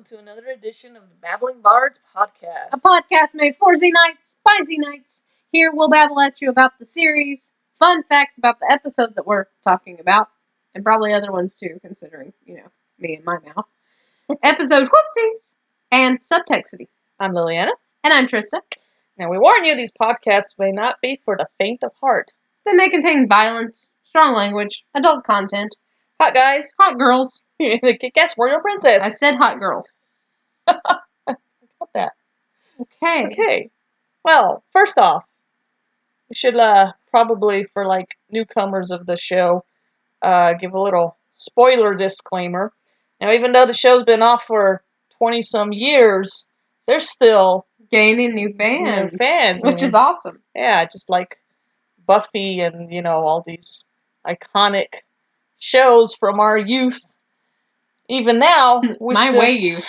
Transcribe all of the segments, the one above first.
to another edition of the Babbling Bards podcast. A podcast made for Z-Nights by Z-Nights. Here we'll babble at you about the series, fun facts about the episode that we're talking about, and probably other ones too, considering, me and my mouth. Episode Whoopsies and Subtext. I'm Liliana. And I'm Trista. Now we warn you, these podcasts may not be for the faint of heart. They may contain violence, strong language, adult content, Hot guys. hot girls. Kick-ass warrior princess. I said hot girls. Got that. Okay. Well, first off, we should probably, for newcomers of the show, give a little spoiler disclaimer. Now, even though the show's been off for 20-some years, they're still Gaining new fans. Which is awesome. Yeah, just like Buffy and, all these iconic shows from our youth. Even now, youth.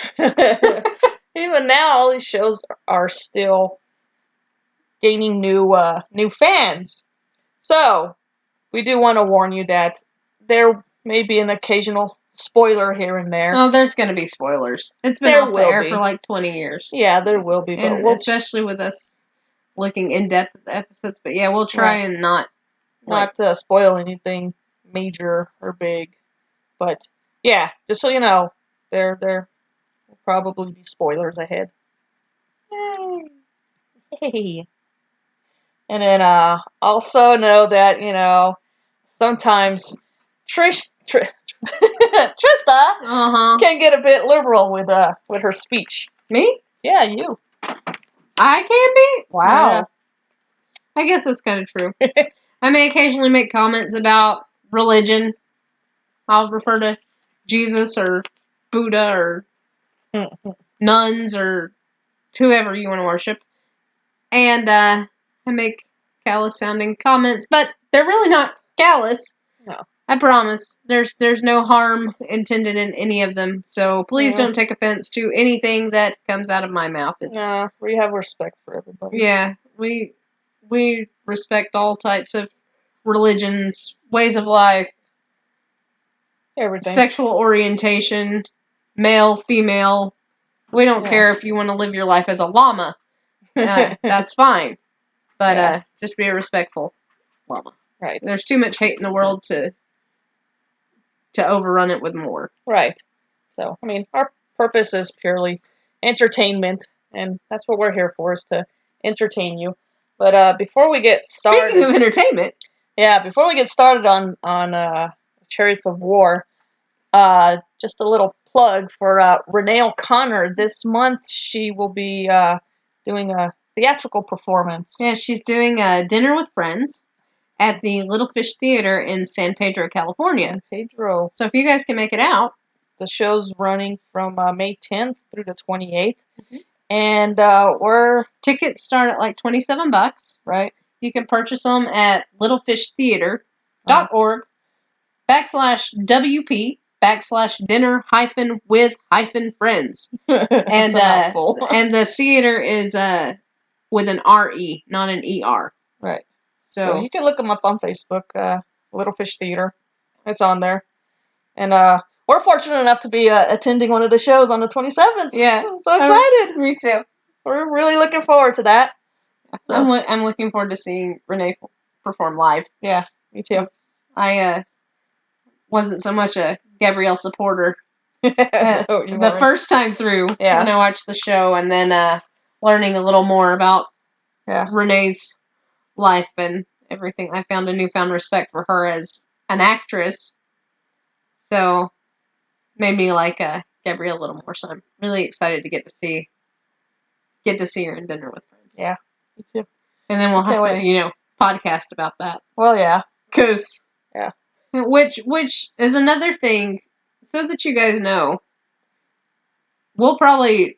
Even now, all these shows are still gaining new fans. So, we do want to warn you that there may be an occasional spoiler here and there. Oh, there's going to be spoilers. It's been off the air for 20 years. Yeah, there will be. But especially with us looking in depth at the episodes. But yeah, we'll try and not spoil anything major or big. But yeah, just so you know, there will probably be spoilers ahead. Hey. And then also know that, sometimes Trista can get a bit liberal with her speech. Me? Yeah, you. I can be? Wow. Yeah. I guess that's kind of true. I may occasionally make comments about religion. I'll refer to Jesus or Buddha or nuns or whoever you want to worship. And I make callous-sounding comments, but they're really not callous. No. I promise. There's no harm intended in any of them, so please don't take offense to anything that comes out of my mouth. We have respect for everybody. Yeah, we respect all types of religions, ways of life, everything. Sexual orientation, male, female. We don't care if you want to live your life as a llama. That's fine. But just be a respectful llama. Right. There's too much hate in the world to overrun it with more. Right. So, our purpose is purely entertainment, and that's what we're here for, is to entertain you. But before we get started... Speaking of entertainment... Yeah, before we get started on Chariots of War, just a little plug for Renee O'Connor. This month she will be doing a theatrical performance. Yeah, she's doing a Dinner with Friends at the Little Fish Theater in San Pedro, California. So if you guys can make it out. The show's running from May 10th through the 28th. Mm-hmm. And tickets start at $27. Right. You can purchase them at littlefishtheater.org /WP /dinner-with-friends. And and the theater is with an RE, not an ER. Right. So you can look them up on Facebook, Little Fish Theater. It's on there. And we're fortunate enough to be attending one of the shows on the 27th. Yeah. I'm so excited. Me too. We're really looking forward to that. So. I'm looking forward to seeing Renee perform live. Yeah, me too. I wasn't so much a Gabrielle supporter the first time through when I watched the show, and then learning a little more about Renee's life and everything. I found a newfound respect for her as an actress, so made me like Gabrielle a little more. So I'm really excited to get to see her in Dinner with Friends. Yeah, me too. And then we'll have to podcast about that. Well, yeah, because which is another thing. So that you guys know, we'll probably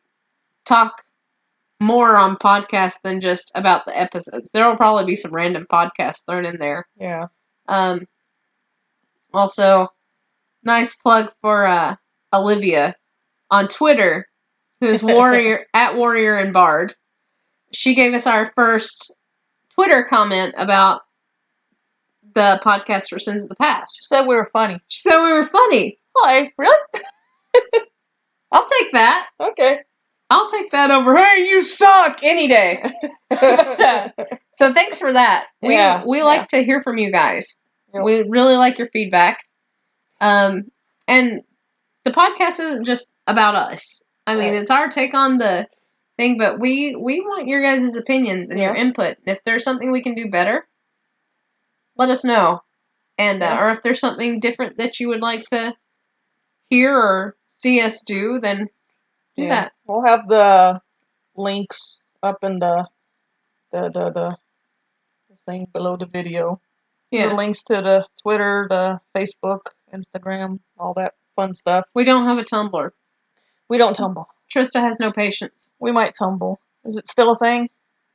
talk more on podcasts than just about the episodes. There will probably be some random podcasts thrown in there. Yeah. Also, nice plug for Olivia on Twitter, who's Warrior and Bard. She gave us our first Twitter comment about the podcast for Sins of the Past. She said we were funny. Why? Really? I'll take that. Okay. I'll take that over, hey, you suck, any day. So thanks for that. We like to hear from you guys. Yep. We really like your feedback. And the podcast isn't just about us. I mean, Right. it's our take on the thing, but we want your guys' opinions and your input. If there's something we can do better, let us know. And or if there's something different that you would like to hear or see us do, then do that. We'll have the links up in the thing below the video. Yeah. The links to the Twitter, the Facebook, Instagram, all that fun stuff. We don't have a Tumblr. We don't tumble. Trista has no patience. We might tumble. Is it still a thing?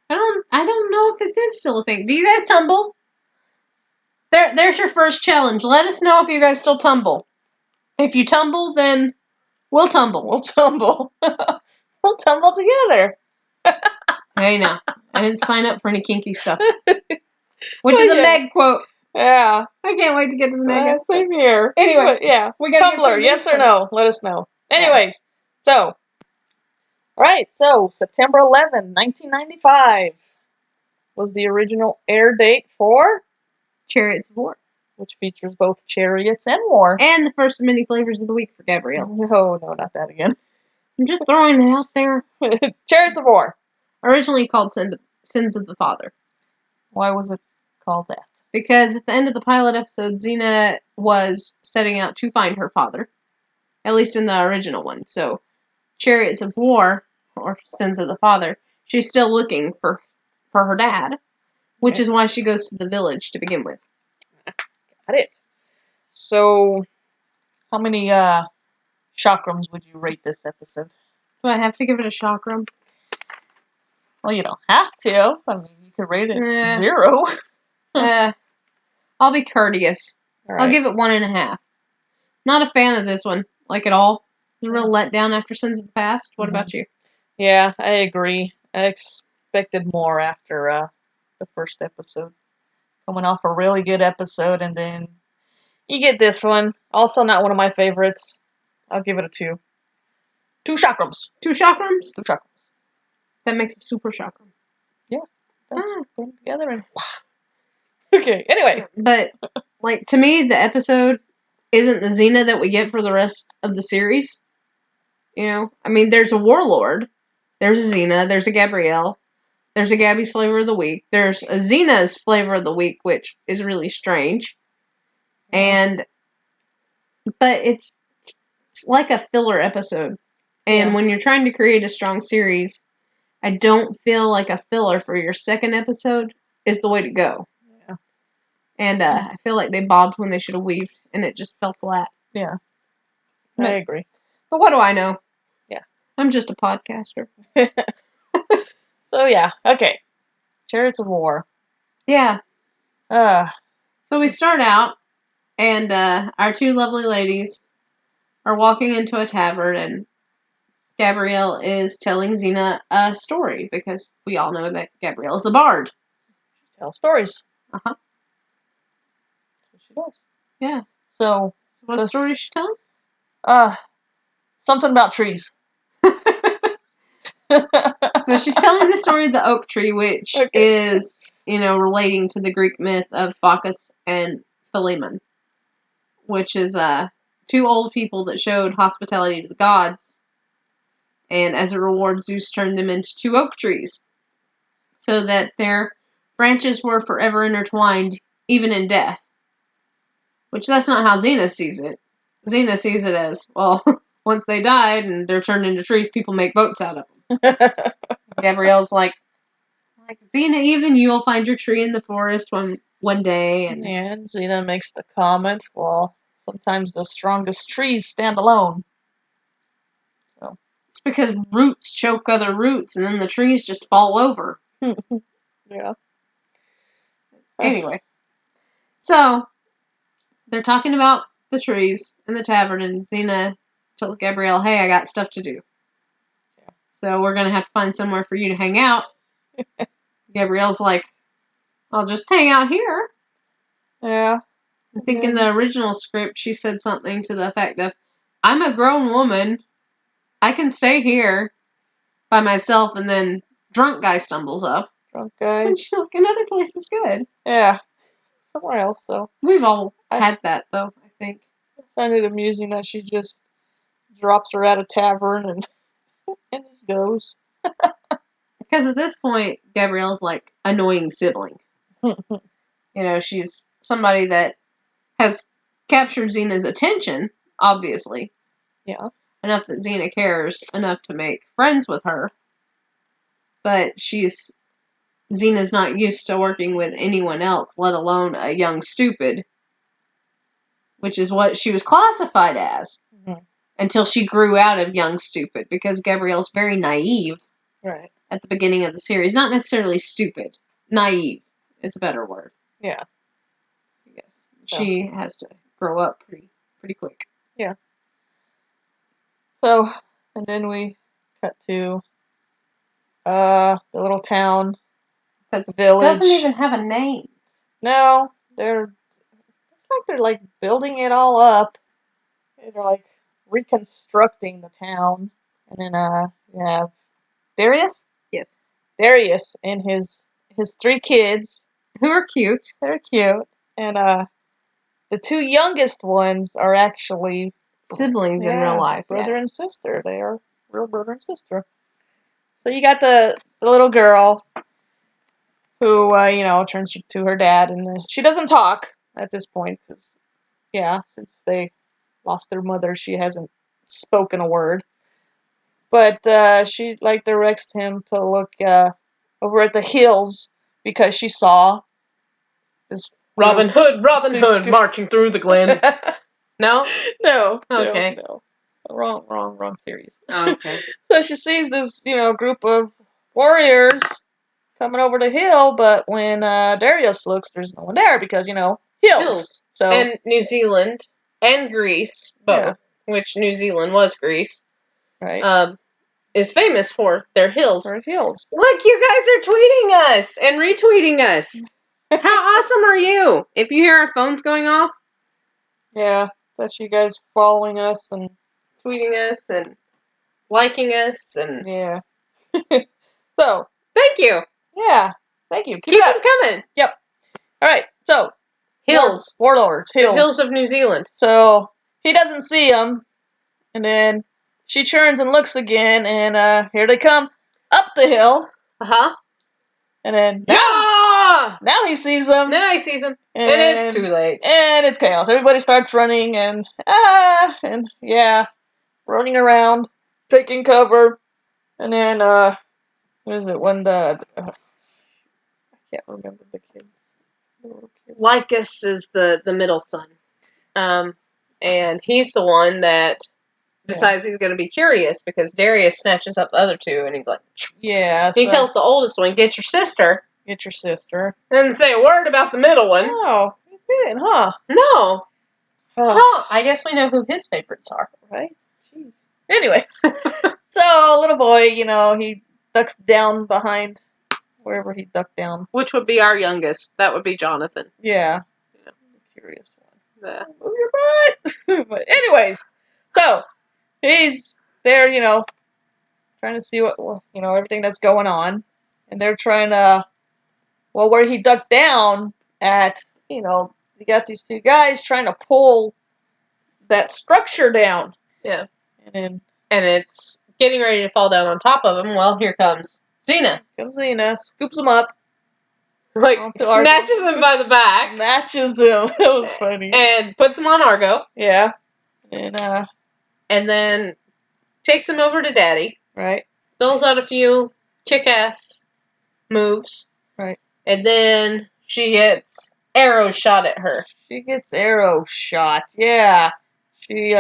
I don't know if it is still a thing. Do you guys tumble? There's your first challenge. Let us know if you guys still tumble. If you tumble, then we'll tumble. We'll tumble. We'll tumble together. Hey, now. I didn't sign up for any kinky stuff. Which is a Meg quote. Yeah. I can't wait to get to the Meg episode. Same here. Anyway. But We gotta Tumblr, yes or no? Let us know. Anyways, so September 11, 1995 was the original air date for Chariots of War, which features both Chariots and War. And the first of many flavors of the week for Gabrielle. No, not that again. I'm just throwing it out there. Chariots of War. Originally called Sins of the Father. Why was it called that? Because at the end of the pilot episode, Xena was setting out to find her father. At least in the original one. So, Chariots of War, or Sins of the Father, she's still looking for her dad. Which is why she goes to the village to begin with. Got it. So, how many chakrams would you rate this episode? Do I have to give it a chakram? Well, you don't have to. I mean, you could rate it 0. I'll be courteous. Right. I'll give it 1.5. Not a fan of this one, like at all. A real letdown after Sins of the Past. What about you? Yeah, I agree. I expected more after the first episode. Coming off a really good episode, and then you get this one. Also not one of my favorites. I'll give it a 2. 2 chakrams. 2 chakrams? 2 chakrams. That makes it super chakram. Yeah. Put them together and okay, anyway. But, like, to me, the episode isn't the Xena that we get for the rest of the series. You know? I mean, there's a warlord. There's a Xena. There's a Gabrielle. There's a Gabby's flavor of the week. There's a Xena's flavor of the week, which is really strange. But it's like a filler episode. And when you're trying to create a strong series, I don't feel like a filler for your second episode is the way to go. Yeah. And I feel like they bobbed when they should have weaved, and it just fell flat. Yeah. I agree. But what do I know? Yeah. I'm just a podcaster. So, yeah. Okay. Chariots of War. Yeah. So we start out, and our 2 lovely ladies are walking into a tavern, and Gabrielle is telling Xena a story, because we all know that Gabrielle is a bard. She tells stories. Uh-huh. That's what she does. Yeah. So what story is she telling? Something about trees. So she's telling the story of the oak tree, which is, relating to the Greek myth of Bacchus and Philemon, which is 2 old people that showed hospitality to the gods, and as a reward, Zeus turned them into 2 oak trees, so that their branches were forever intertwined, even in death. Which that's not how Xena sees it. Xena sees it as, well, once they died and they're turned into trees, people make boats out of them. Gabrielle's like Xena, even you'll find your tree in the forest one day. And Xena makes the comment, well, sometimes the strongest trees stand alone. So it's because roots choke other roots, and then the trees just fall over. Yeah. Anyway. So, they're talking about the trees in the tavern, and Xena tells Gabrielle, hey, I got stuff to do. Yeah. So we're going to have to find somewhere for you to hang out. Gabrielle's like, I'll just hang out here. Yeah. I think in the original script, she said something to the effect of, I'm a grown woman. I can stay here by myself, and then drunk guy stumbles up. Drunk guy. And she's like, another place is good. Yeah. Somewhere else, though. We've all had that, though, I think. I find it amusing that she just drops her at a tavern and just goes. Because at this point, Gabrielle's like annoying sibling. She's somebody that has captured Xena's attention, obviously. Yeah. Enough that Xena cares enough to make friends with her. But Xena's not used to working with anyone else, let alone a young stupid, which is what she was classified as until she grew out of young stupid, because Gabrielle's very naive at the beginning of the series. Not necessarily stupid. Naive is a better word. Yeah. I guess. She has to grow up pretty quick. Yeah. So, and then we cut to the little town. That village. Doesn't even have a name. No, it's like they're like building it all up. They're like reconstructing the town. And then you have Darius? Yes. Darius and his 3 kids. Who are cute. They're cute. And the 2 youngest ones are actually siblings in real life. Brother and sister. They are real brother and sister. So you got the little girl who, turns to her dad, and she doesn't talk at this point, because, since they lost their mother, she hasn't spoken a word. But she, directs him to look over at the hills, because she saw this Robin Hood, marching through the glen. No? No. Okay. No. Wrong series. Oh, okay. So she sees this, group of warriors coming over the hill, but when Darius looks, there's no one there, because, hills. So, and New Zealand and Greece, both, which New Zealand was Greece, right, is famous for their hills. for hills. Look, you guys are tweeting us and retweeting us. How awesome are you? If you hear our phones going off. Yeah, that's you guys following us and tweeting us and liking us and yeah. So, thank you. Yeah, thank you. Keep them coming. Yep. All right. So, hills, warlords, hills, the hills of New Zealand. So he doesn't see them, and then she turns and looks again, and here they come up the hill. And then now he sees them. Now he sees them. And it's too late. And it's chaos. Everybody starts running and running around, taking cover. And then what is it when I can't remember the kids. Lycus is the middle son. And he's the one that decides he's going to be curious, because Darius snatches up the other 2 and he's like, he tells the oldest one, get your sister. Get your sister. Doesn't say a word about the middle one. Oh, he didn't, huh? No. Oh, I guess we know who his favorites are. Right? Jeez. Anyways, so little boy, he ducks down behind wherever he ducked down. Which would be our youngest. That would be Jonathan. Yeah. The curious one. Yeah. Move your butt. But anyways, so he's there, trying to see what, everything that's going on. And they're trying to, where he ducked down at, you got these 2 guys trying to pull that structure down. Yeah. And it's getting ready to fall down on top of him. Well, here comes Xena. Scoops him up. Snatches him by the back. Snatches him. That was funny. And puts him on Argo. Yeah. And then takes him over to Daddy. Right. Throws out a few kick-ass moves. Right. And then she gets arrow shot at her. Yeah. She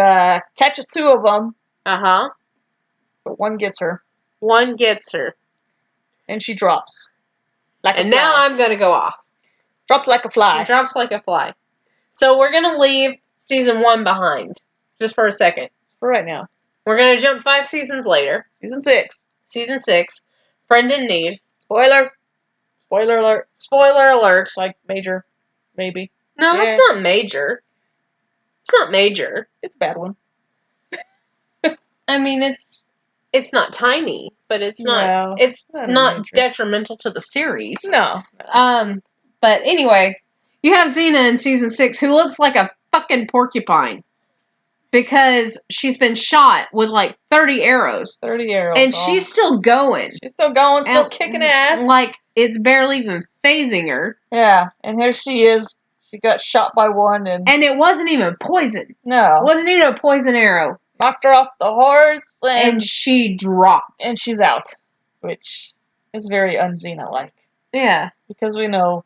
catches 2 of them. But one gets her. And she drops. Now I'm going to go off. Drops like a fly. She drops like a fly. So we're going to leave season 1 behind. Just for a second. For right now. We're going to jump 5 seasons later. Season 6. Friend in Need. Spoiler alert. Like major. Maybe. No, it's not major. It's not major. It's a bad one. I mean, it's it's not tiny, but it's not detrimental to the series. No. But anyway, you have Xena in season 6 who looks like a fucking porcupine. Because she's been shot with like 30 arrows. 30 arrows. And she's still going. She's still going, still kicking ass. Like, it's barely even phasing her. Yeah, and here she is. She got shot by one and it wasn't even poison. No. It wasn't even a poison arrow. Knocked her off the horse and she drops. And she's out. Which is very un-Xena-like. Yeah. Because we know,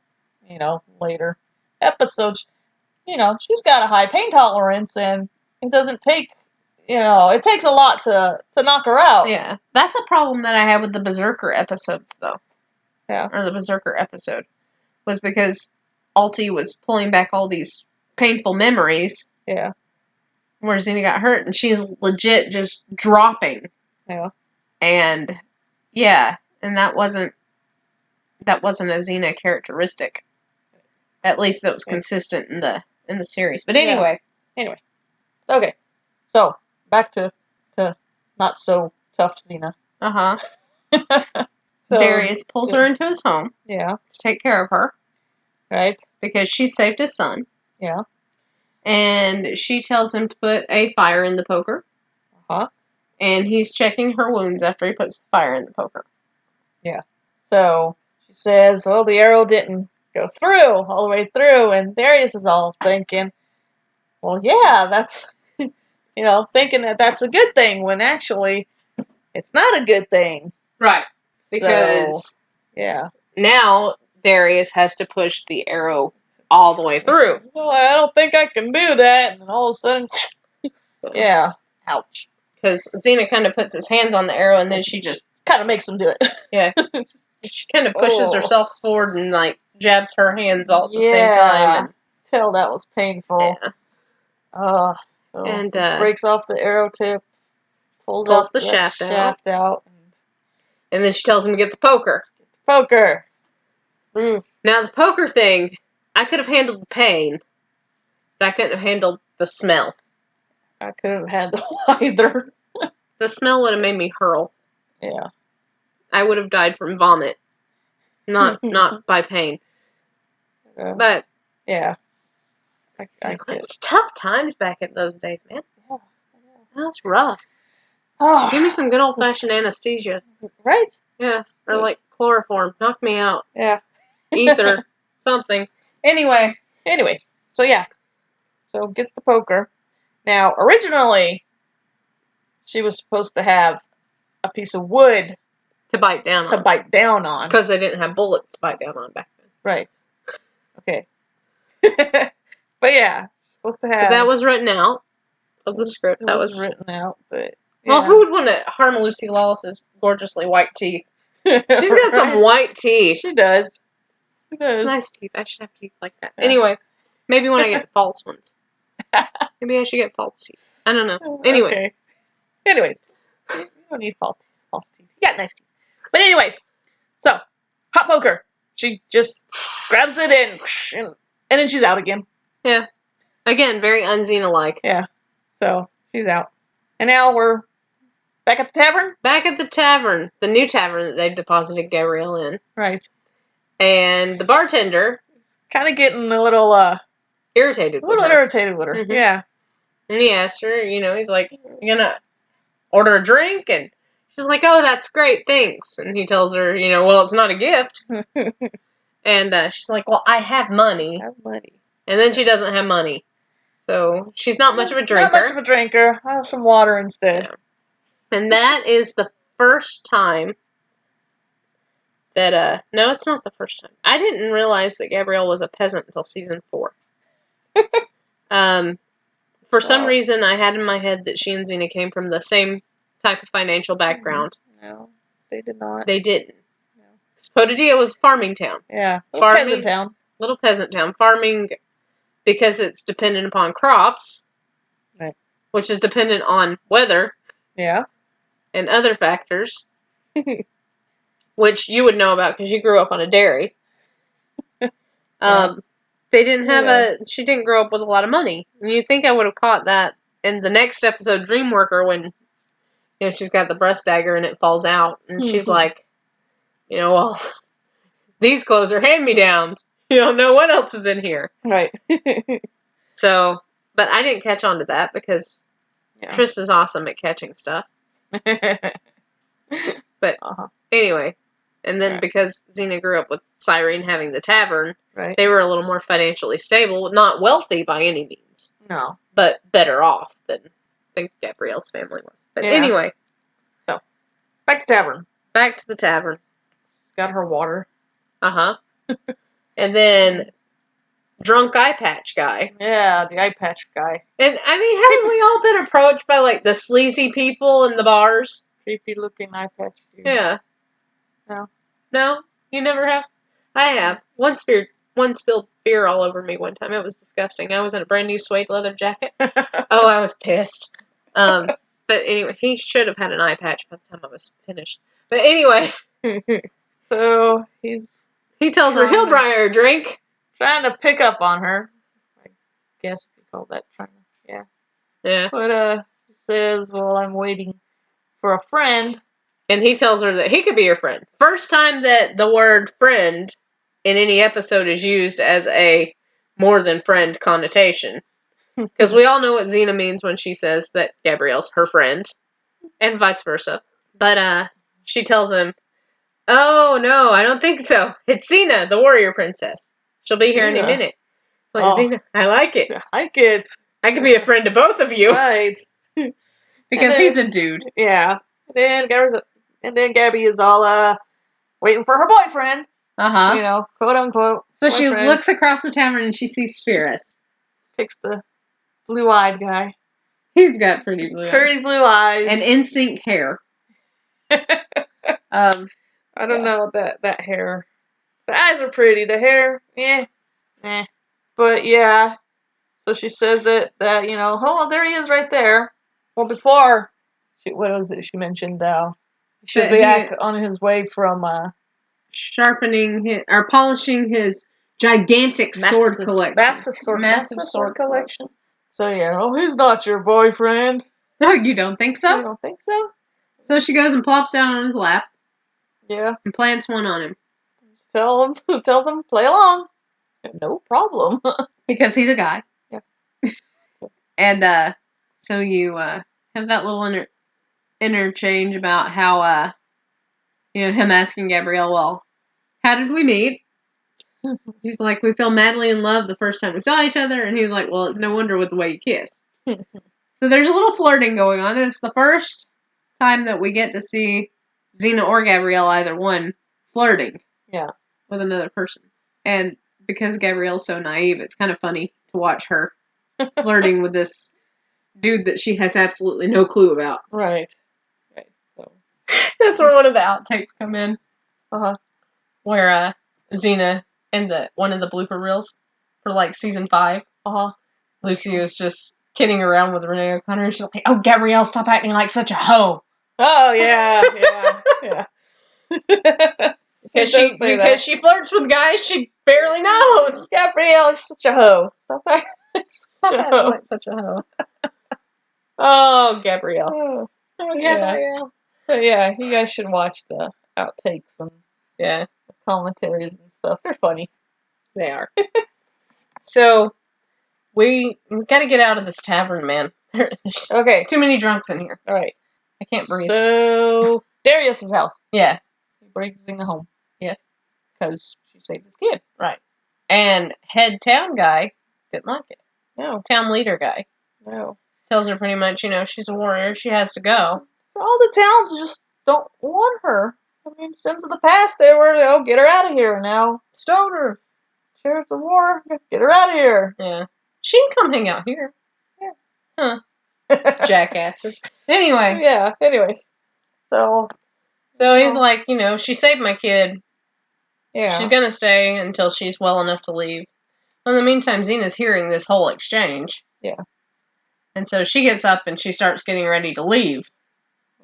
later episodes, she's got a high pain tolerance and it doesn't take, it takes a lot to knock her out. Yeah. That's a problem that I had with the Berserker episodes, though. Yeah. Or the Berserker episode. Was because Alti was pulling back all these painful memories. Yeah. Where Xena got hurt, and she's legit just dropping. Yeah. And, yeah. And that wasn't a Xena characteristic. At least that was consistent in the series. But anyway. Yeah. Anyway. Okay. So, back to not so tough Xena. Uh-huh. So, Darius pulls her into his home. Yeah. To take care of her. Right. Because she saved his son. Yeah. And she tells him to put a fire in the poker. Uh-huh. And he's checking her wounds after he puts the fire in the poker. Yeah. So, she says, well, the arrow didn't go through, all the way through, and Darius is all thinking, well, yeah, that's, thinking that that's a good thing, when actually, it's not a good thing. Right. Because, yeah. Now, Darius has to push the arrow all the way through. Well, I don't think I can do that, and all of a sudden, yeah. Ouch. Because Xena kind of puts his hands on the arrow, and then she just kind of makes him do it. Yeah. She kind of pushes herself forward and, like, jabs her hands all at the same time. And tell that was painful. Yeah. So and breaks off the arrow tip, pulls the shaft out. And then she tells him to get the poker. Poker. Ooh. Now, the poker thing, I could have handled the pain, but I couldn't have handled the smell. I couldn't have handled either. The smell would have made me hurl. Yeah. I would have died from vomit. Not by pain. But yeah. It's tough times back in those days, man. Yeah. That's rough. Oh, give me some good old-fashioned anesthesia. Right? Yeah. Or like chloroform. Knock me out. Yeah. Ether. Something. Anyways. So yeah. So gets the poker. Now, originally, she was supposed to have a piece of wood to bite down on. Because they didn't have bullets to bite down on back then. Right. Okay. But yeah, supposed to have. But that was written out of the script. That was written out, but. Yeah. Well, who would want to harm Lucy Lawless's gorgeously white teeth? She's got some white teeth. She does. It's nice teeth. I should have teeth like that. Yeah. Anyway, maybe when I get false ones. Maybe I should get false teeth. I don't know. Anyway. Okay. Anyways. You don't need false teeth. You got nice teeth. But anyways. So, hot poker. She just grabs it and then she's out again. Yeah. Again, very un-Xena-like. Yeah. So, she's out. And now we're back at the tavern? Back at the tavern. The new tavern that they've deposited Gabrielle in. Right. And the bartender is kind of getting a little, irritated with her. Mm-hmm. Yeah. And he asked her, he's like, you gonna order a drink? And she's like, oh, that's great, thanks. And he tells her, well, it's not a gift. And she's like, well, I have money. And then she doesn't have money. So she's not much of a drinker. Not much of a drinker. I'll have some water instead. Yeah. And that is the first time that, no, it's not the first time. I didn't realize that Gabrielle was a peasant until season 4. For some reason, I had in my head that she and Xena came from the same type of financial background. No, they did not. They didn't. No. Podidea was a farming town. Yeah, Peasant town. Little peasant town. Farming because it's dependent upon crops. Right. Which is dependent on weather. Yeah. And other factors. Which you would know about because you grew up on a dairy. They didn't have she didn't grow up with a lot of money. And you'd think I would have caught that in the next episode, Dreamworker, when she's got the breast dagger and it falls out. And she's like, well, these clothes are hand-me-downs. You don't know what else is in here. Right. So, but I didn't catch on to that because Trish is awesome at catching stuff. But anyway, and then because Xena grew up with Cyrene having the tavern, they were a little more financially stable. Not wealthy by any means. No. But better off than I think Gabrielle's family was. But anyway. So, back to tavern. Back to the tavern. She's got her water. And then drunk eye patch guy. Yeah, the eye patch guy. And I mean, haven't we all been approached by like the sleazy people in the bars? Creepy looking eye patch dude. Yeah. No. No? You never have? I have. One spilled beer all over me one time. It was disgusting. I was in a brand new suede leather jacket. Oh, I was pissed. But anyway, he should have had an eye patch by the time I was finished. But anyway. So, he tells her he'll buy her a drink. Trying to pick up on her. I guess we call that trying to, Yeah. But, she says, well, I'm waiting for a friend. And he tells her that he could be her friend. First time that the word friend in any episode is used as a more than friend connotation. Because we all know what Xena means when she says that Gabrielle's her friend. And vice versa. But, she tells him, oh, no, I don't think so. It's Xena, the warrior princess. She'll be here any minute. Like, Xena, I like it. I like it. I can be a friend to both of you. Right. Because he's a dude. Yeah. And then Gabby is all, waiting for her boyfriend. Quote unquote. So she looks across the tavern and she sees Spirus. Picks the blue-eyed guy. He's got pretty blue eyes. And in-sync hair. I don't know that hair. The eyes are pretty. The hair, But yeah. So she says that oh, there he is right there. Well, before, what was it she mentioned? He should be on his way from sharpening or polishing his gigantic sword collection. Massive sword collection. So he's not your boyfriend. No, you don't think so? You don't think so? So she goes and plops down on his lap. Yeah. And plants one on him. Tells him, play along. No problem. Because he's a guy. Yeah. And so you have that little interchange about how him asking Gabrielle, well, how did we meet? He's like, we fell madly in love the first time we saw each other. And he was like, well, it's no wonder with the way you kiss. So there's a little flirting going on. And it's the first time that we get to see Xena or Gabrielle, either one, flirting. Yeah. With another person. And because Gabrielle's so naive, it's kind of funny to watch her flirting with this dude that she has absolutely no clue about. Right. So that's where one of the outtakes come in. Uh-huh. Where Xena in one of the blooper reels for like season 5. Uh-huh. Lucy was just kidding around with Renee O'Connor. She's like, "Oh, Gabrielle, stop acting like such a hoe." Oh yeah. Because she flirts with guys she barely knows. Gabrielle is such a hoe. Stop acting like such a hoe. Oh, Gabrielle. Oh, Gabrielle. But yeah, you guys should watch the outtakes and the commentaries and stuff. They're funny. They are. So, we got to get out of this tavern, man. Okay. Too many drunks in here. All right. I can't breathe. So, Darius's house. Yeah. He brings Xena home. Yes. Because she saved his kid. Right. And head town guy didn't like it. No. Town leader guy. No. Tells her pretty much, she's a warrior. She has to go. So all the towns just don't want her. I mean, sins of the past, they were, get her out of here. Now, stone her. Chariots of War, get her out of here. Yeah. She can come hang out here. Yeah. Huh. Jackasses. Anyway. Yeah, anyways. So he's like, she saved my kid. Yeah. She's gonna stay until she's well enough to leave. In the meantime, Xena's hearing this whole exchange. Yeah. And so she gets up and she starts getting ready to leave.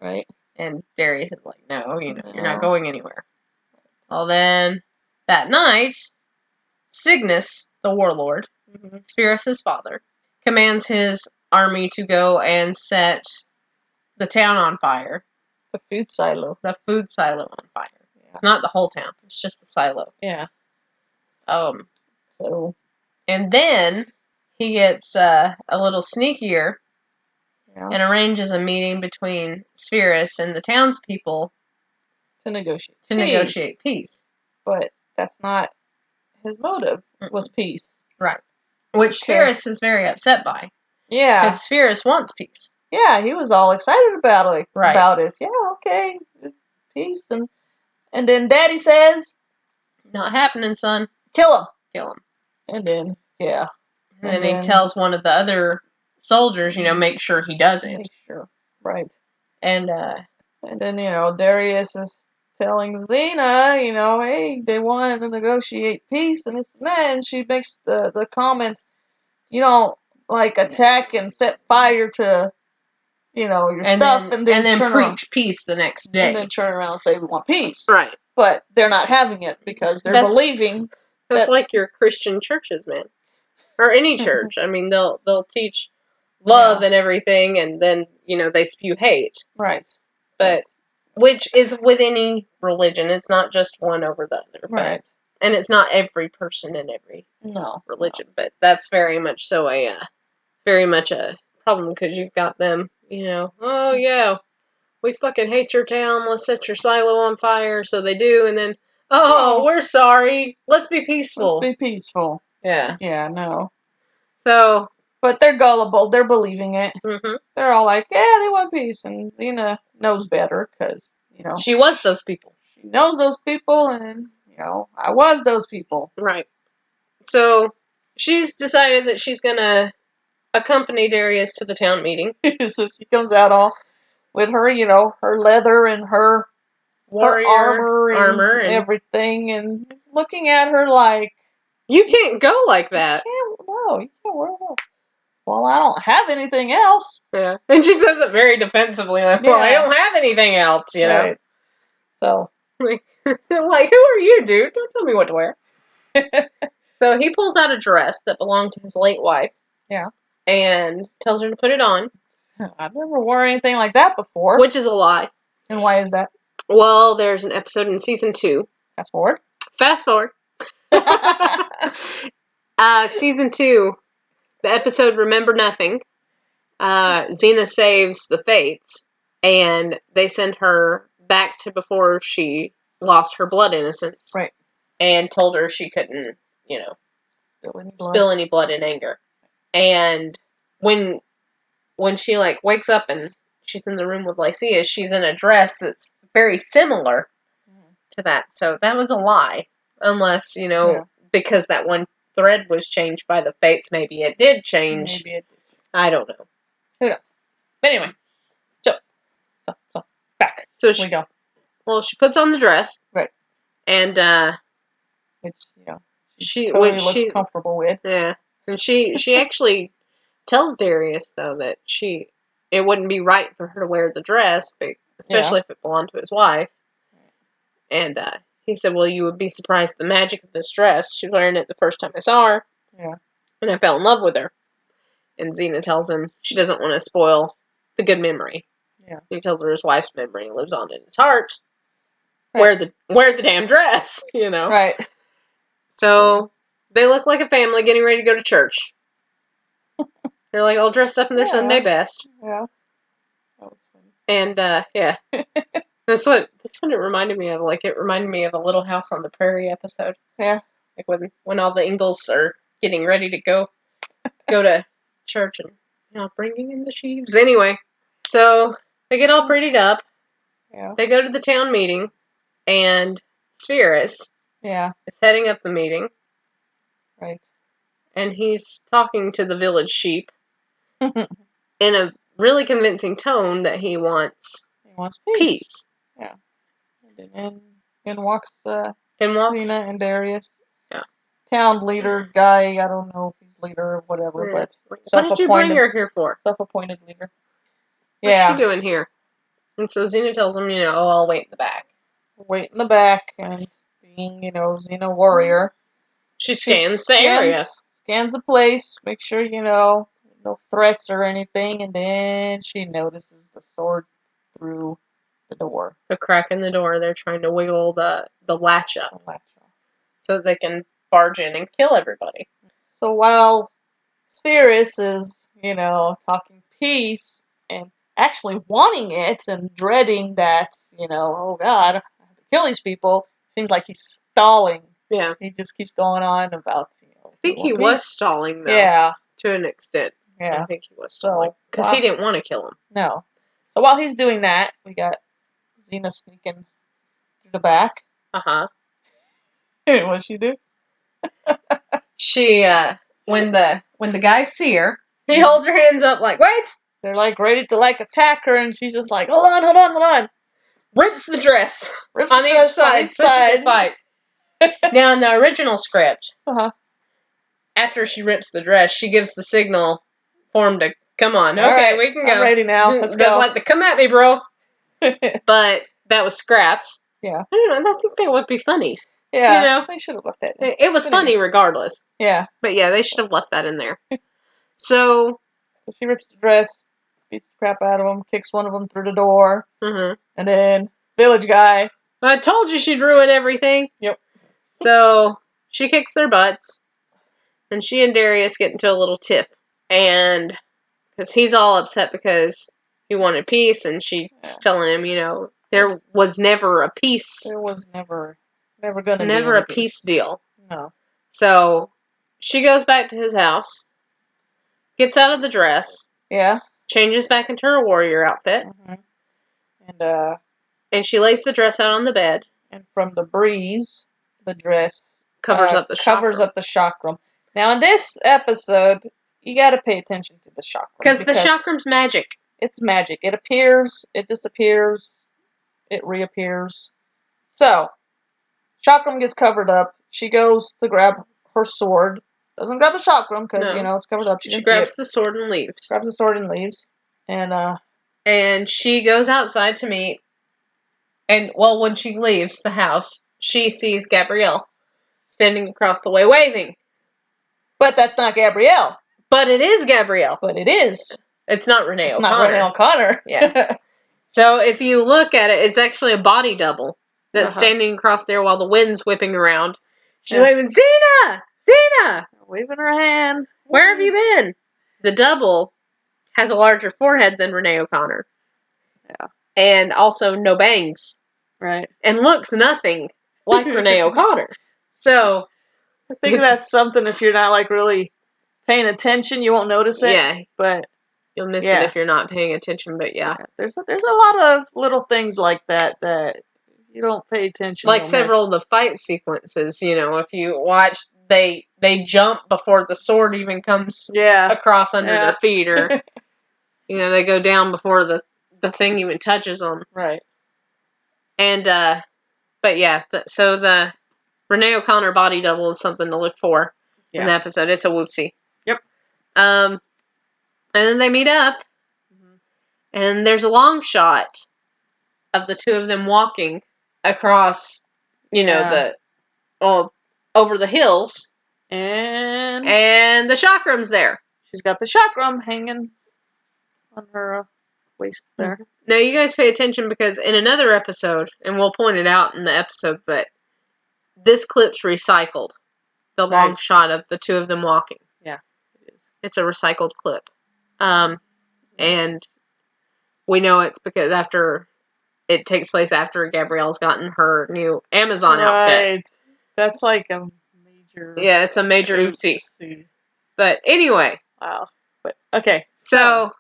Right. And Darius is like, no, you're not going anywhere. Well, then, that night, Cygnus, the warlord, Spirus' father, commands his army to go and set the town on fire. The food silo. The food silo on fire. Yeah. It's not the whole town. It's just the silo. Yeah. So, and then he gets a little sneakier and arranges a meeting between Spherus and the townspeople to negotiate peace. But that's not his motive. Was peace. Right. Which Spherus is very upset by. Yeah. Because Spherus wants peace. Yeah, he was all excited about it. Right. About it. Yeah, okay. Peace. And then Daddy says, not happening, son. Kill him. Kill him. And then, yeah. And then he tells one of the other soldiers, make sure he doesn't. Make sure. Right. And then, Darius is telling Xena, hey, they wanted to negotiate peace and this and that, and she makes the comments, you don't, attack and set fire to, your stuff, and then preach peace the next day. And then turn around and say, we want peace. Right. But they're not having it because they're believing. That's like your Christian churches, man. Or any church. I mean, they'll teach love and everything, and then, they spew hate. Right. But, which is with any religion. It's not just one over the other. Right. And it's not every person in every religion. No. But that's very much so very much a problem, because you've got them, oh yeah, we fucking hate your town, let's set your silo on fire. So they do, and then, we're sorry, let's be peaceful. Let's be peaceful. Yeah. Yeah, no. So. But they're gullible, they're believing it. Mm-hmm. They're all like, yeah, they want peace, and Xena knows better, because, she was those people. She knows those people, and, I was those people. Right. So, she's decided that she's gonna accompany Darius to the town meeting. So she comes out all with her, her leather and her warrior armor and everything, and looking at her like, you can't go like that. You can't wear that. Well, I don't have anything else. Yeah. And she says it very defensively, like, well, I don't have anything else, Right. So. Like, who are you, dude? Don't tell me what to wear. So he pulls out a dress that belonged to his late wife. Yeah. And tells her to put it on. I've never worn anything like that before. Which is a lie. And why is that? Well, there's an episode in season 2. Fast forward. Season 2, the episode Remember Nothing. Xena saves the Fates, and they send her back to before she lost her blood innocence. Right. And told her she couldn't, spill any blood in anger. And when she, wakes up and she's in the room with Lycia, she's in a dress that's very similar to that. So that was a lie. Unless, because that one thread was changed by the Fates, maybe it did change. Maybe it did. I don't know. Who knows? But anyway. So back. So we go. Well, she puts on the dress. Right. And, which, she looks comfortable with. Yeah. And she actually tells Darius, though, that it wouldn't be right for her to wear the dress, especially if it belonged to his wife. And he said, well, you would be surprised at the magic of this dress. She was wearing it the first time I saw her. Yeah. And I fell in love with her. And Xena tells him she doesn't want to spoil the good memory. Yeah. He tells her his wife's memory lives on in his heart. Right. Wear the damn dress, Right. So they look like a family getting ready to go to church. They're all dressed up in their Sunday best. Yeah. That was funny. And yeah. That's what it reminded me of. It reminded me of a Little House on the Prairie episode. Yeah. When all the Ingalls are getting ready to go to church and bringing in the sheaves. Anyway, so they get all prettied up. Yeah. They go to the town meeting, and Spherus is heading up the meeting. Right. And he's talking to the village sheep in a really convincing tone that he wants peace. Yeah. And walks Xena and Darius. Yeah. Town leader guy, I don't know if he's leader or whatever, but what did you bring her here for? Self-appointed leader. What's she doing here? And so Xena tells him, I'll wait in the back. Wait in the back, and being, Xena warrior. She scans the area. Scans the place, make sure, no threats or anything, and then she notices the sword through the door. The crack in the door. They're trying to wiggle the latch up The latch off. so they can barge in and kill everybody. So while Spherus is, talking peace and actually wanting it and dreading that, oh God, I have to kill these people, seems like he's stalling. Yeah. He just keeps going on about, I think he was stalling, though. Yeah. To an extent. Yeah. I think he was stalling. Because he didn't want to kill him. No. So while he's doing that, we got Xena sneaking through the back. Uh-huh. What'd she do? She, when the guys see her, he holds her hands up like, wait! They're like ready to attack her, and she's just like, hold on. Rips the dress Rips on the each dress side, pushes to fight. Now, in the original script, after she rips the dress, she gives the signal for him to, come on, okay, right, we can go. I'm ready now, let's go. go. Like the, come at me, bro. But that was scrapped. Yeah. I don't know, I think that would be funny. Yeah, they should have left that in. It was funny regardless. Yeah. But yeah, they should have left that in there. So she rips the dress, beats the crap out of him, kicks one of them through the door, and then village guy. I told you she'd ruin everything. Yep. So she kicks their butts, and she and Darius get into a little tiff, and because he's all upset because he wanted peace, and she's telling him, there was never a peace. There was never gonna never be a peace deal. No. So she goes back to his house, gets out of the dress. Yeah. Changes back into her warrior outfit. And she lays the dress out on the bed. And from the breeze, the dress covers up the chakram. Now in this episode, you gotta pay attention to the chakram. Because the chakram's magic. It's magic. It appears, it disappears, it reappears. So, chakram gets covered up. She goes to grab her sword. Doesn't grab the chakram because, it's covered up. She grabs the sword and leaves. Grabs the sword and leaves. And she goes outside to meet. And, well, when she leaves the house, she sees Gabrielle standing across the way waving. But that's not Gabrielle. But it is Gabrielle. But it is. It's not Renee O'Connor. It's not Renee O'Connor. Yeah. So if you look at it, it's actually a body double that's standing across there while the wind's whipping around. She's waving, Xena! Xena! Waving her hand. Where have you been? The double has a larger forehead than Renee O'Connor. Yeah. And also no bangs. Right. And looks nothing like Renee O'Connor. So I think that's something if you're not really paying attention, you won't notice it. Yeah. But you'll miss it if you're not paying attention, but yeah. There's a lot of little things like that you don't pay attention. Like several of the fight sequences, if you watch, they jump before the sword even comes across under their feet, or they go down before the thing even touches them. Right. And but yeah, so the Renee O'Connor body double is something to look for in the episode. It's a whoopsie. Yep. And then they meet up, and there's a long shot of the two of them walking across, over the hills. And the chakram's there. She's got the chakram hanging on her waist there. Now, you guys pay attention because in another episode, and we'll point it out in the episode, but this clip's recycled. The long shot of the two of them walking. Yeah, it is. It's a recycled clip. And we know it's because it takes place after Gabrielle's gotten her new Amazon outfit. That's like a major... Yeah, it's a major oopsie. But anyway. Wow. But okay. So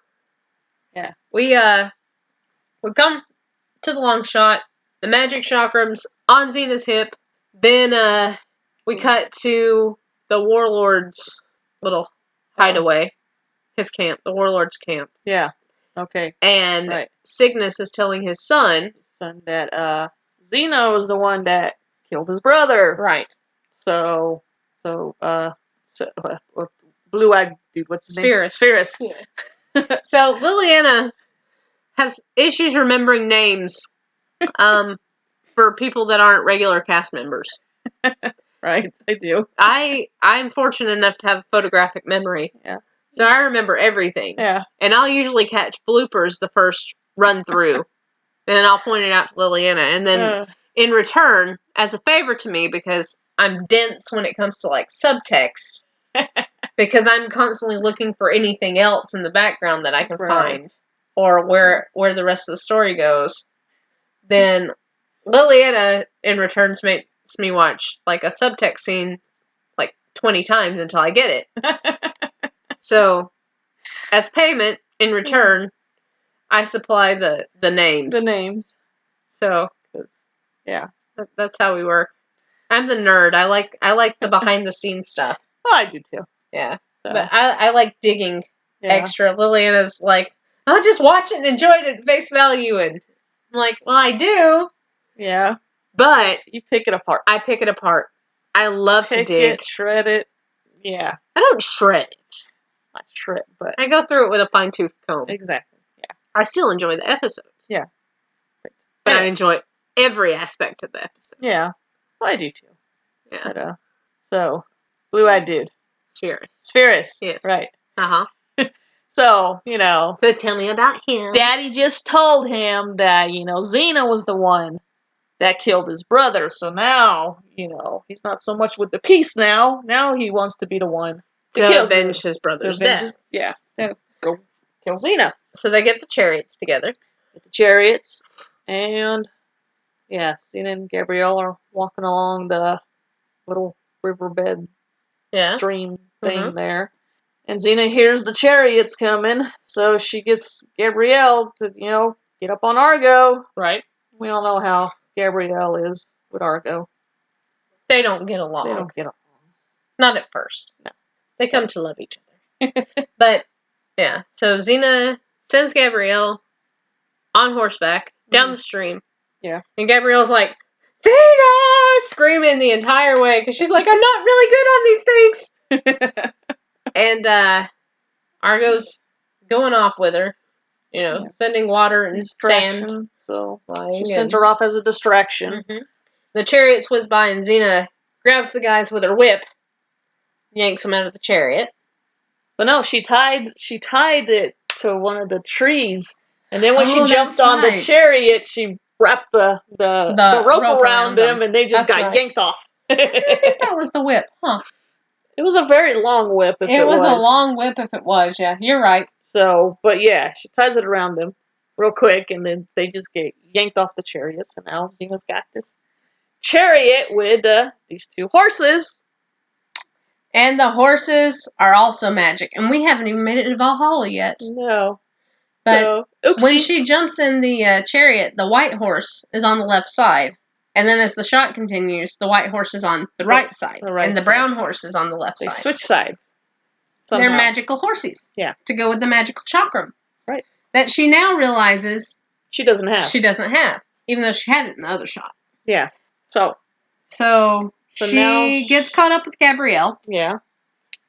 yeah. We come to the long shot. The magic chakram's on Xena's hip. Then we cut to the warlord's little hideaway. His camp. The warlord's camp. Yeah. Okay. And Cygnus is telling his son that Xena was the one that killed his brother. Right. So blue-eyed dude, what's his name? Spherus. Yeah. So Liliana has issues remembering names for people that aren't regular cast members. Right, I do. I'm fortunate enough to have a photographic memory. Yeah. So I remember everything. Yeah. And I'll usually catch bloopers the first run through. And then I'll point it out to Liliana. And then in return, as a favor to me, because I'm dense when it comes to like subtext, because I'm constantly looking for anything else in the background that I can find, or where the rest of the story goes, then Liliana in return makes me watch like a subtext scene like 20 times until I get it. So, as payment in return, I supply the names. The names. So, yeah, that's how we work. I'm the nerd. I like the behind the scenes stuff. Oh, I do too. Yeah, so. But I like digging extra. Liliana's like, I'll just watch it and enjoy it at face value, and I'm like, well, I do. Yeah. But you pick it apart. I pick it apart. I love to dig. Pick it, shred it. Yeah. I don't shred it. Not shred, but I go through it with a fine-tooth comb. Exactly. Yeah. I still enjoy the episodes. Yeah. But I enjoy every aspect of the episode. Yeah. Well, I do too. Yeah. But, so, blue-eyed dude. Spheris. Yes. Right. Uh-huh. So, So tell me about him. Daddy just told him that, Xena was the one that killed his brother. So now, he's not so much with the peace now. Now he wants to be the one to avenge his brother's death. Yeah. To go kill Xena. So they get the chariots together. Get the chariots. And, yeah, Xena and Gabrielle are walking along the little riverbed stream thing there. And Xena hears the chariots coming, so she gets Gabrielle to, get up on Argo. Right. We all know how Gabrielle is with Argo. They don't get along. Not at first. No. They come to love each other. But, yeah, so Xena sends Gabrielle on horseback down the stream. Yeah. And Gabrielle's like, Xena! Screaming the entire way, because she's like, I'm not really good on these things. And Argo's going off with her, sending water and sand. So she sent her off as a distraction. Mm-hmm. The chariots whiz by, and Xena grabs the guys with her whip, yanks them out of the chariot. But no, she tied it to one of the trees, and then when she jumped on the chariot, she wrapped the rope around them, and they just got yanked off. I think that was the whip, huh? It was a very long whip. It was a long whip if it was, yeah. You're right. So, but yeah, she ties it around them real quick, and then they just get yanked off the chariots, and now Xena's got this chariot with these two horses. And the horses are also magic, and we haven't even made it to Valhalla yet. No. But when she jumps in the chariot, the white horse is on the left side. And then as the shot continues, the white horse is on the right side. And the brown horse is on the left side. They switch sides. Somehow. They're magical horses. Yeah. To go with the magical chakram. Right. That she now realizes she doesn't have. Even though she had it in the other shot. Yeah. So she now gets caught up with Gabrielle. Yeah.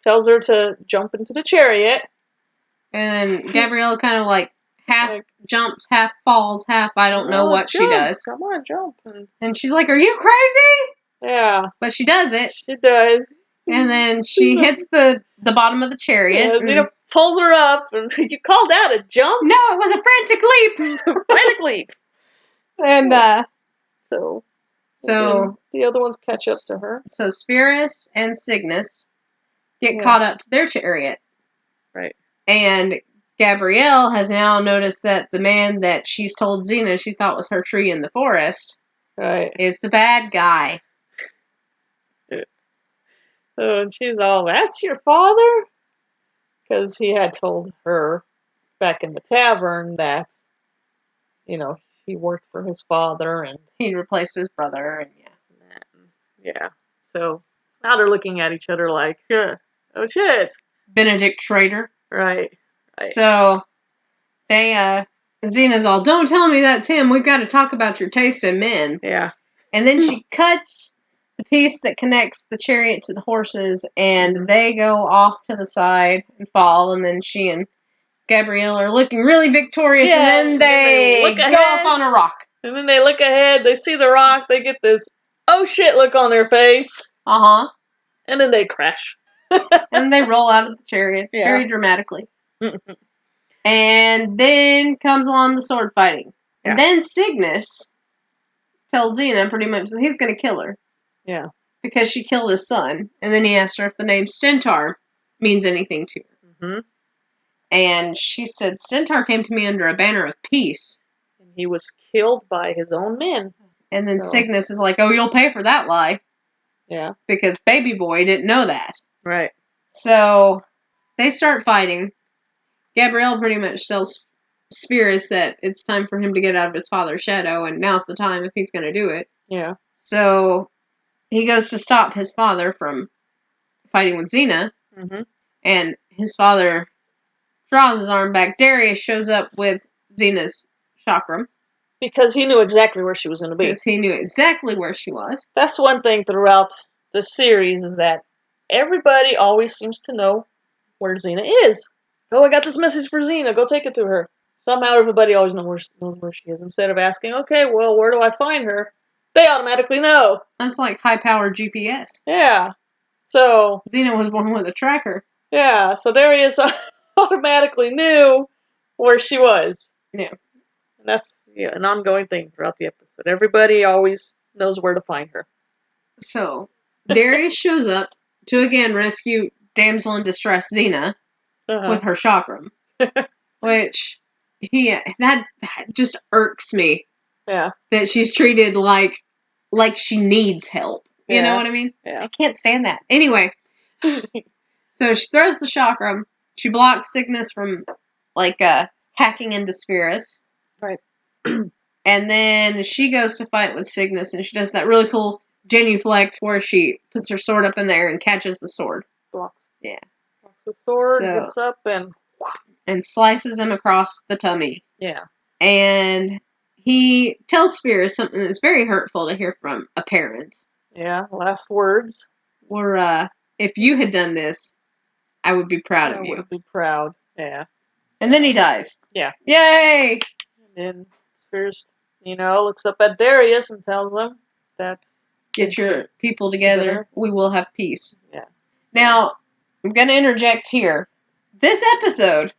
Tells her to jump into the chariot. And Gabrielle kind of like half jumps, half falls, half I don't know what she does. Come on, jump. And she's like, are you crazy? Yeah. But she does it. She does. And then she hits the bottom of the chariot. Yeah, Xena pulls her up. And you called out a jump? No, it was a frantic leap. It was a frantic leap. And So the other ones catch up to her. So Spheris and Cygnus get caught up to their chariot. Right. And Gabrielle has now noticed that the man that she's told Xena she thought was her tree in the forest is the bad guy. And she's all, that's your father? Because he had told her back in the tavern that, he worked for his father and he replaced his brother and yeah. So now they're looking at each other like, oh shit. Benedict traitor. Right. So they Xena's all, don't tell me that's him. We've got to talk about your taste in men. Yeah. And then she cuts the piece that connects the chariot to the horses, and they go off to the side and fall, and then she and Gabrielle are looking really victorious, and then they go off on a rock. And then they look ahead, they see the rock, they get this oh shit look on their face. Uh-huh. And then they crash. And they roll out of the chariot very dramatically. And then comes along the sword fighting. And then Cygnus tells Xena pretty much that he's going to kill her. Yeah. Because she killed his son. And then he asked her if the name Centaur means anything to her. Mm-hmm. And she said, Centaur came to me under a banner of peace. And he was killed by his own men. And then Cygnus is like, oh, you'll pay for that lie. Yeah. Because baby boy didn't know that. Right. So they start fighting. Gabrielle pretty much tells Spirus that it's time for him to get out of his father's shadow, and now's the time if he's going to do it. Yeah. So he goes to stop his father from fighting with Xena, and his father draws his arm back. Darius shows up with Xena's chakram. Because he knew exactly where she was going to be. Because he knew exactly where she was. That's one thing throughout the series is that everybody always seems to know where Xena is. Oh, I got this message for Xena. Go take it to her. Somehow everybody always knows where she is. Instead of asking, okay, well, where do I find her? They automatically know. That's like high-powered GPS. Yeah. So Xena was born with a tracker. Yeah, so Darius automatically knew where she was. Yeah. And that's an ongoing thing throughout the episode. Everybody always knows where to find her. So, Darius shows up to again rescue damsel in distress Xena with her chakram. Which, that just irks me. Yeah. That she's treated like she needs help. You know what I mean? Yeah. I can't stand that. Anyway. So she throws the chakram. She blocks Cygnus from, hacking into Spirus. Right. And then she goes to fight with Cygnus, and she does that really cool genuflect where she puts her sword up in the air and catches the sword. Blocks. Yeah. Blocks the sword, gets up, and slices him across the tummy. Yeah. And he tells Spirus something that's very hurtful to hear from a parent. Yeah, last words. Were, if you had done this, I would be proud of you. I would be proud, yeah. And then he dies. Yeah. Yay! And then Spirus, looks up at Darius and tells him that... Get your people together. We will have peace. Yeah. Now, I'm going to interject here. This episode,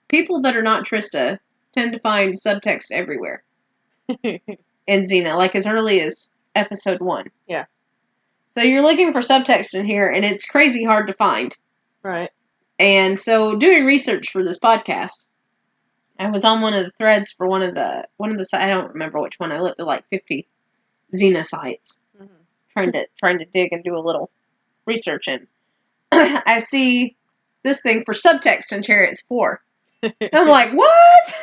people that are not Trista tend to find subtext everywhere. In Xena, like as early as episode 1. Yeah. So you're looking for subtext in here, and it's crazy hard to find. Right. And so doing research for this podcast, I was on one of the threads for one of the I don't remember which one. I looked at like 50 Xena sites, trying to dig and do a little research in. I see this thing for subtext in Chariots of War. I'm like, what?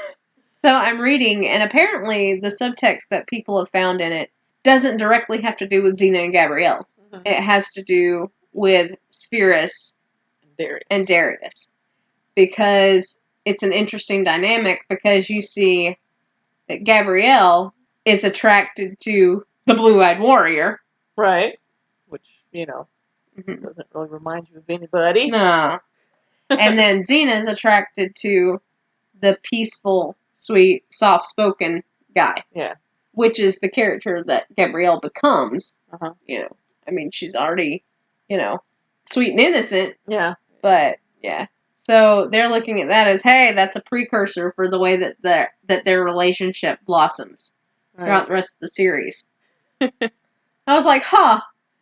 So I'm reading, and apparently the subtext that people have found in it doesn't directly have to do with Xena and Gabrielle. It has to do with Spirus and Darius. Because it's an interesting dynamic, because you see that Gabrielle is attracted to the blue-eyed warrior. Right. Which, doesn't really remind you of anybody. No. And then Xena is attracted to the peaceful, sweet, soft-spoken guy. Yeah. Which is the character that Gabrielle becomes. I mean, she's already, sweet and innocent. Yeah. But, yeah. So they're looking at that as, hey, that's a precursor for the way that their relationship blossoms throughout the rest of the series. I was like, I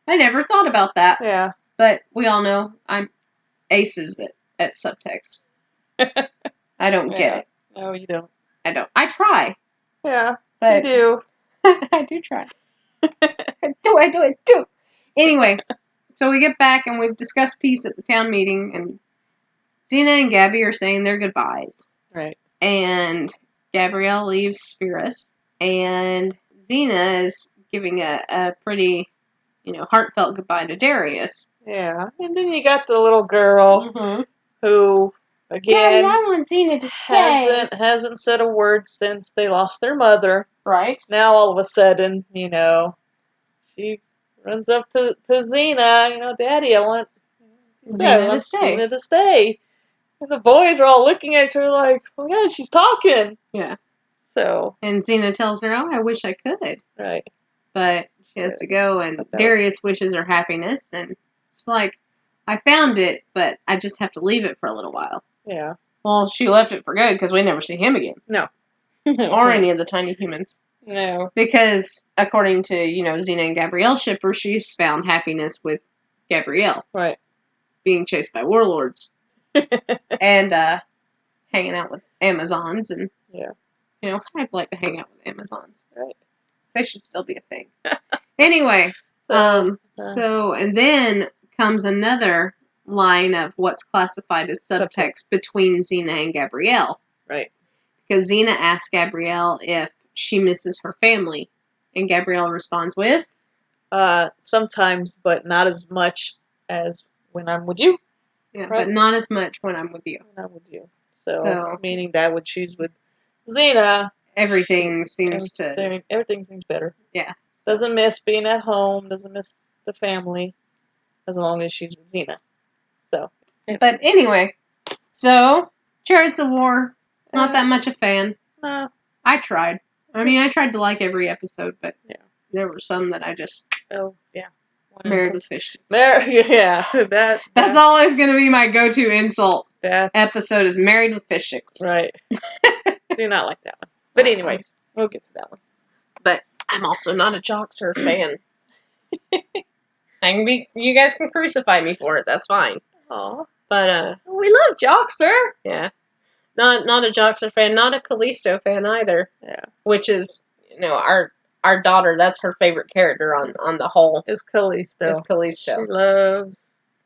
never thought about that. Yeah. But we all know I'm aces at subtext. I don't get it. No, you don't. I don't. I try. Yeah, but you do. I do try. I do. Anyway, so we get back and we've discussed peace at the town meeting, and Xena and Gabby are saying their goodbyes. Right. And Gabrielle leaves Spirus, and Xena is giving a pretty, heartfelt goodbye to Darius. Yeah, and then you got the little girl who, again, Daddy, I want Xena to stay. Hasn't said a word since they lost their mother. Right. Now all of a sudden, she runs up to Xena, Daddy, I want Xena to stay. And the boys are all looking at her like, oh yeah, she's talking. Yeah. So. And Xena tells her, oh, I wish I could. Right. But she has to go, and Darius wishes her happiness, and she's like, I found it, but I just have to leave it for a little while. Yeah. Well, she left it for good because we never see him again. No. Or any of the tiny humans. No. Because, according to, Xena and Gabrielle shipper, she's found happiness with Gabrielle. Right. Being chased by warlords. And, hanging out with Amazons. And, yeah. I'd like to hang out with Amazons. Right. They should still be a thing. Anyway. So, and then comes another line of what's classified as subtext between Xena and Gabrielle. Right. Because Xena asks Gabrielle if she misses her family. And Gabrielle responds with? Sometimes, but not as much as when I'm with you. Yeah, right? But not as much when I'm with you. When I'm with you. So meaning that when she's with Xena, everything seems better. Yeah. Doesn't miss being at home, doesn't miss the family, as long as she's with Xena. So. Yeah. But anyway, so, Chariots of War, not that much a fan. No. I tried. I tried to like every episode, but there were some that I just... Oh, yeah. Married with fish sticks. Yeah. That's always going to be my go-to insult. That episode is married with fish sticks. Right. Do not like that one. But anyways, we'll get to that one. But I'm also not a Joxer fan. You guys can crucify me for it. That's fine. Aw. But we love Joxer. Yeah. Not a Joxer fan. Not a Callisto fan either. Yeah. Which is, our daughter. That's her favorite character on the whole. Is Callisto. She loves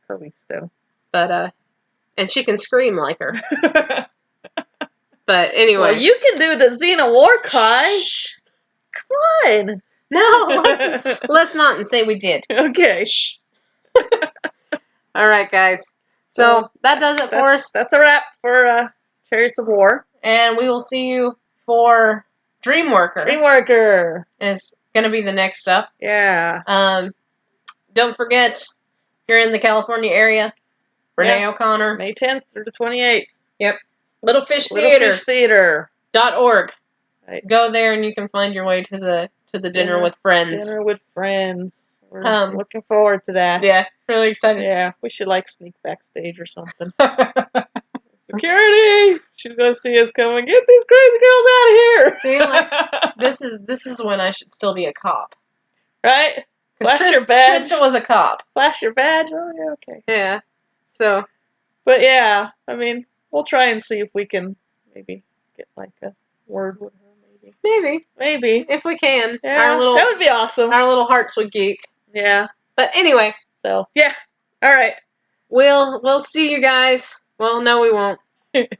Callisto. But and she can scream like her. But anyway. Well, you can do the Xena War Cry. Shh. Come on. No, let's not and say we did. Okay. Shh. All right, guys. So that does it for us. That's a wrap for Chariots of War. And we will see you for Dreamworker. Dreamworker is going to be the next up. Yeah. Don't forget, if you're in the California area, Renee O'Connor. May 10th through the 28th. Yep. Little Fish Theater. .org. Right. Go there and you can find your way to the dinner with friends. Dinner with friends. We're looking forward to that. Yeah, really excited. Yeah, we should sneak backstage or something. Security! She's gonna see us coming. Get these crazy girls out of here! See, this is when I should still be a cop. Right? Flash your badge. Trista was a cop. Flash your badge? Oh, yeah, okay. Yeah. So. But yeah, we'll try and see if we can maybe get a word with her, maybe. Maybe. If we can. Yeah, that would be awesome. Our little hearts would geek. Yeah. But anyway. So, yeah. All right. We'll see you guys. Well, no, we won't.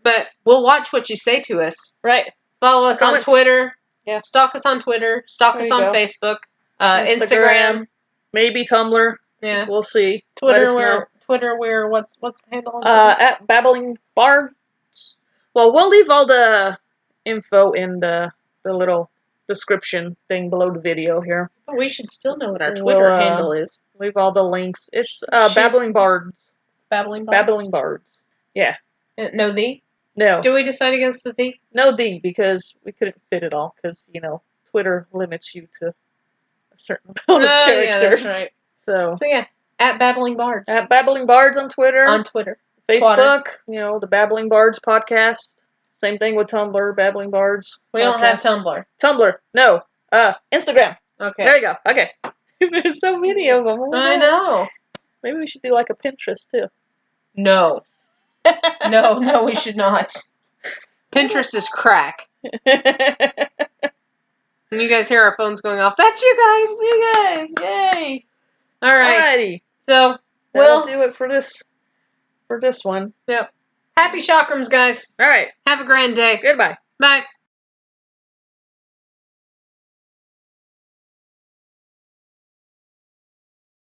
But we'll watch what you say to us. Right. Follow us on Twitter. Yeah. Stalk us on Twitter. Stalk us on Facebook. Instagram. Maybe Tumblr. Yeah. We'll see. Twitter, what's the handle on Twitter? At Babbling Bards. Well, we'll leave all the info in the little description thing below the video here. But we should still know what our Twitter handle is. Leave all the links. It's Babbling Bards. Babbling Bards? Babbling Bards. Yeah. No the? No. Do we decide against the the? No the, because we couldn't fit it all, because, Twitter limits you to a certain amount of characters. Yeah, that's right. So yeah, at Babbling Bards. At Babbling Bards on Twitter. On Twitter. Facebook, the Babbling Bards podcast. Same thing with Tumblr, Babbling Bards. We don't have Tumblr. Tumblr, no. Instagram. Okay. There you go. Okay. There's so many of them. I know. Maybe we should do a Pinterest too. No. No, we should not. Pinterest is crack. When you guys hear our phones going off, that's you guys. Yay. All right. Alrighty. So we'll do it for this one. Yep. Happy chakrams, guys. All right. Have a grand day. Goodbye. Bye.